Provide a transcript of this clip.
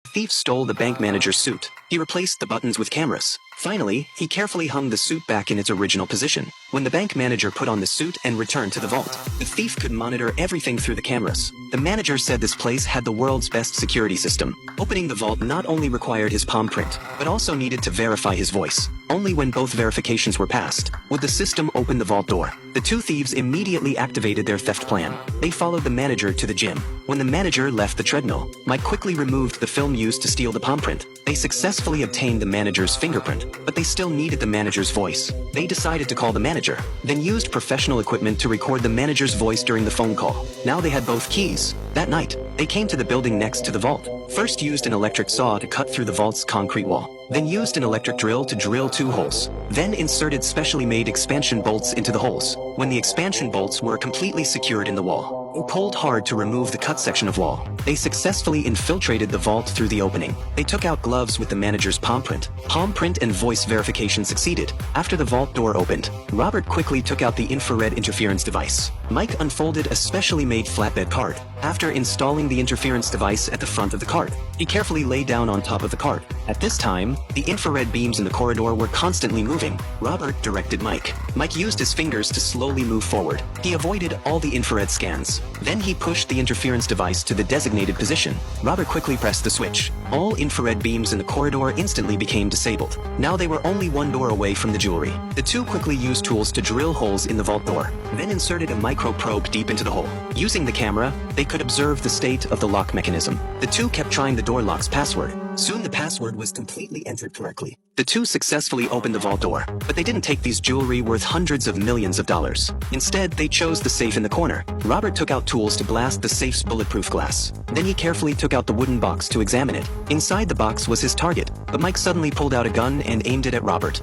The thief stole the bank manager's suit. He replaced the buttons with cameras. Finally, he carefully hung the suit back in its original position. When the bank manager put on the suit and returned to the vault, the thief could monitor everything through the cameras. The manager said this place had the world's best security system. Opening the vault not only required his palm print, but also needed to verify his voice. Only when both verifications were passed would the system open the vault door. The two thieves immediately activated their theft plan. They followed the manager to the gym. When the manager left the treadmill, Mike quickly removed the film used to steal the palm print. They successfully obtained the manager's fingerprint, but they still needed the manager's voice. They decided to call the manager, then used professional equipment to record the manager's voice during the phone call. Now they had both keys. That night, they came to the building next to the vault. First used an electric saw to cut through the vault's concrete wall. Then used an electric drill to drill 2 holes. Then inserted specially made expansion bolts into the holes. When the expansion bolts were completely secured in the wall, they pulled hard to remove the cut section of wall. They successfully infiltrated the vault through the opening. They took out gloves with the manager's palm print. Palm print and voice verification succeeded. After the vault door opened, Robert quickly took out the infrared interference device. Mike unfolded a specially made flatbed cart. After installing the interference device at the front of the cart, he carefully lay down on top of the cart. At this time, the infrared beams in the corridor were constantly moving. Robert directed Mike. Mike used his fingers to slowly move forward. He avoided all the infrared scans. Then he pushed the interference device to the designated position. Robert quickly pressed the switch. All infrared beams in the corridor instantly became disabled. Now they were only one door away from the jewelry. The two quickly used tools to drill holes in the vault door, then inserted a micro probe deep into the hole. Using the camera, they could observe the state of the lock mechanism. The two kept trying the door lock's password. Soon the password was completely entered correctly. The two successfully opened the vault door, but they didn't take these jewelry worth hundreds of millions of dollars. Instead, they chose the safe in the corner. Robert took out tools to blast the safe's bulletproof glass. Then he carefully took out the wooden box to examine it. Inside the box was his target, but Mike suddenly pulled out a gun and aimed it at Robert.